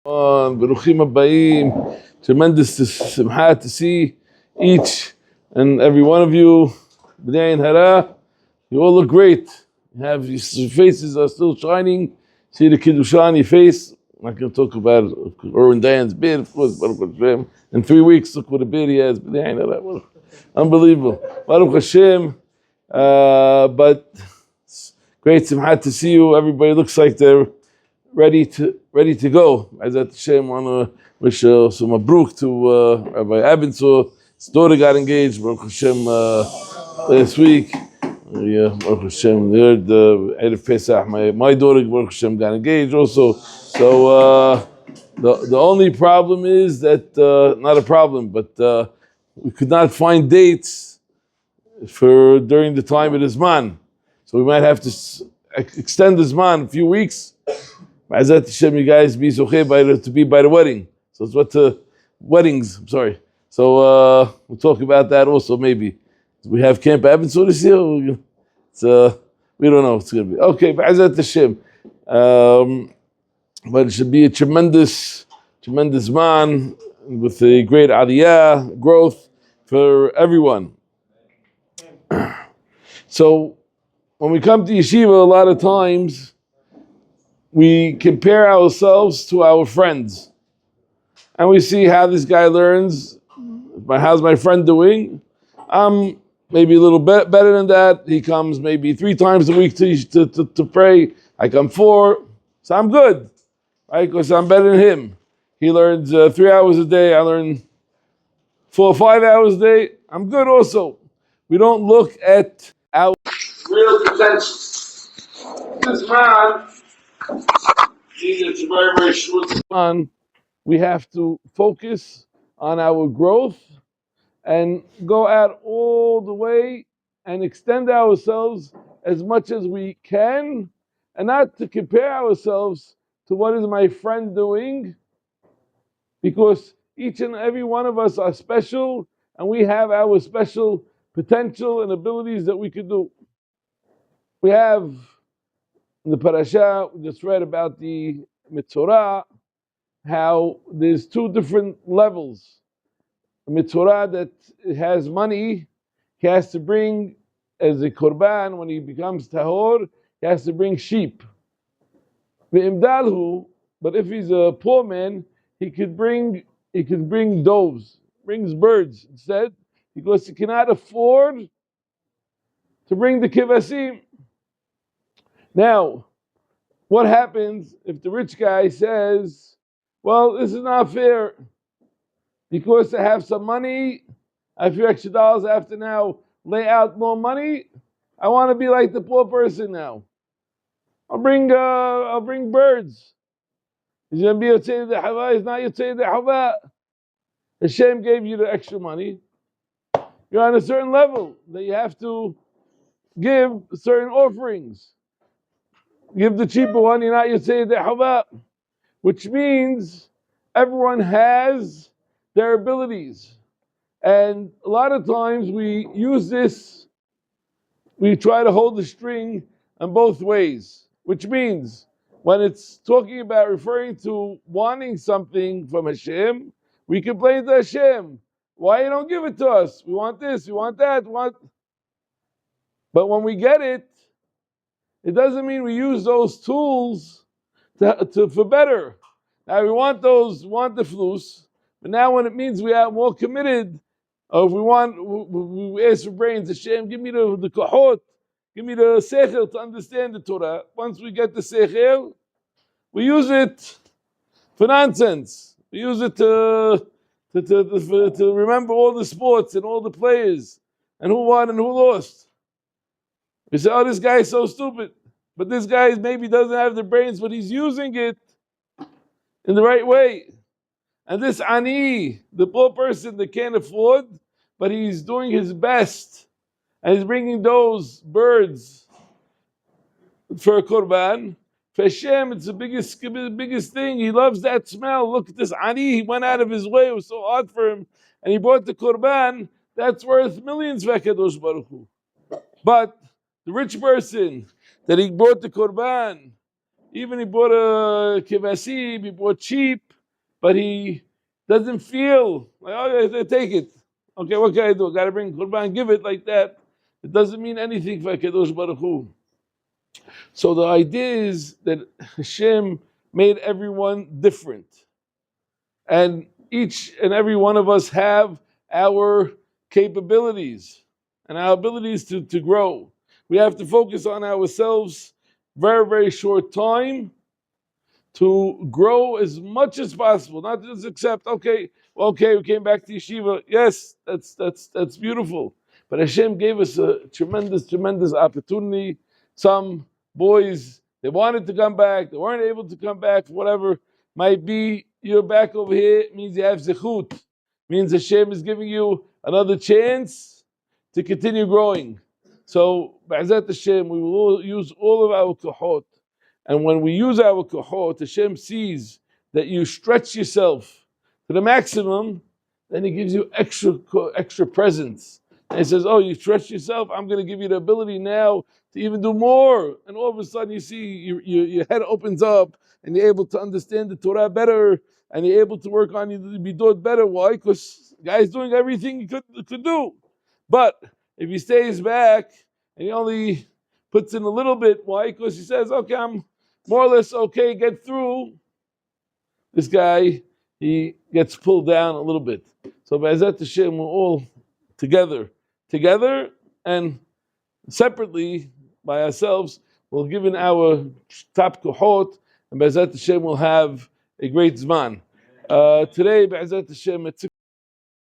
Beruchim Habayim. Tremendous simcha to see each and every one of you. B'nai and Hara, you all look great. You have your faces are still shining. See the Kiddusha on your face. I'm not going to talk about Oren Dayan's beard, of course. Baruch Hashem. In 3 weeks, look what a beard he has. B'nai and Hara. Unbelievable. Baruch Hashem. But it's great simcha to see you. Everybody looks like they're ready to go. As at Hashem, want to wish some mabruk to Rabbi Abinso. His daughter got engaged. Baruch Hashem last week. Baruch Hashem. Heard Erev Pesach. My daughter Baruch Hashem got engaged also. So the only problem is that not a problem, but we could not find dates for during the time of the Zman. So we might have to extend the Zman a few weeks. Mazal Tov, you guys be zocheh to be by the wedding. So it's what weddings. I'm sorry. So we'll talk about that also maybe. We have Camp Abinso this year. It's we don't know. It's going to be okay. Mazal Tov. But it should be a tremendous man with a great aliyah growth for everyone. So when we come to yeshiva, a lot of times we compare ourselves to our friends. And we see how this guy learns. How's my friend doing? I'm maybe a little bit better than that. He comes maybe 3 times a week to pray. I come 4. So I'm good. Right? Because I'm better than him. He learns 3 hours a day. I learn 4 or 5 hours a day. I'm good also. We don't look at our real potential. This man, it's a very, very short time. We have to focus on our growth and go out all the way and extend ourselves as much as we can, and not to compare ourselves to what is my friend doing, because each and every one of us are special and we have our special potential and abilities that we could do. We have in the Parashat, we just read about the Metzora, how there's 2 different levels. A Metzora that has money, he has to bring as a Korban, when he becomes Tahor, he has to bring sheep. Ve'imdalhu, but if he's a poor man, he could bring doves, brings birds instead, because he cannot afford to bring the kivasim. Now, what happens if the rich guy says, well, this is not fair, because I have some money, I have a few extra dollars, I have to now lay out more money, I want to be like the poor person now. I'll bring birds. He's going to be Yotzei the Hava, he's not Yotzei the Hava. Hashem gave you the extra money. You're on a certain level that you have to give certain offerings. Give the cheaper one, you're not Yotzei the Hava. Which means everyone has their abilities. And a lot of times we use this, we try to hold the string in both ways. Which means when it's talking about referring to wanting something from Hashem, we complain to Hashem. Why you don't give it to us? We want this, we want that, But when we get it, it doesn't mean we use those tools for better. Now we want the flus, but now when it means we are more committed, or if we ask for brains, Hashem, give me the kohot, give me the sechel to understand the Torah. Once we get the sechel, we use it for nonsense. We use it to remember all the sports and all the players and who won and who lost. We say, oh, this guy is so stupid. But this guy maybe doesn't have the brains, but he's using it in the right way. And this ani, the poor person that can't afford, but he's doing his best, and he's bringing those birds for a korban. For Hashem, it's the biggest thing. He loves that smell. Look at this ani. He went out of his way. It was so hard for him. And he brought the korban. That's worth millions for HaKadosh Baruch Hu. But the rich person that he brought the korban, even he bought a kevasim, he bought sheep, but he doesn't feel like, oh, yeah, take it. Okay, what can I do? Got to bring Korban, give it like that. It doesn't mean anything for Kadosh Baruch Hu. So the idea is that Hashem made everyone different. And each and every one of us have our capabilities and our abilities to grow. We have to focus on ourselves very, very short time to grow as much as possible, not just accept, okay, we came back to Yeshiva. Yes, that's beautiful. But Hashem gave us a tremendous, tremendous opportunity. Some boys, they wanted to come back, they weren't able to come back, whatever might be. You're back over here, it means you have zechut. Means Hashem is giving you another chance to continue growing. So, Ba'azat Hashem, we will use all of our kohot. And when we use our kohot, Hashem sees that you stretch yourself to the maximum, then He gives you extra presents. And He says, oh, you stretched yourself, I'm going to give you the ability now to even do more. And all of a sudden you see your head opens up and you're able to understand the Torah better and you're able to work on your midot better. Why? Because the guy's doing everything he could do. But if he stays back and he only puts in a little bit, why? Because he says, okay, I'm more or less okay, get through. This guy, he gets pulled down a little bit. So B'ezrat Hashem, we're all together and separately by ourselves, we'll give in our top kohot, and B'ezrat Hashem will have a great zman. Today, B'ezrat Hashem,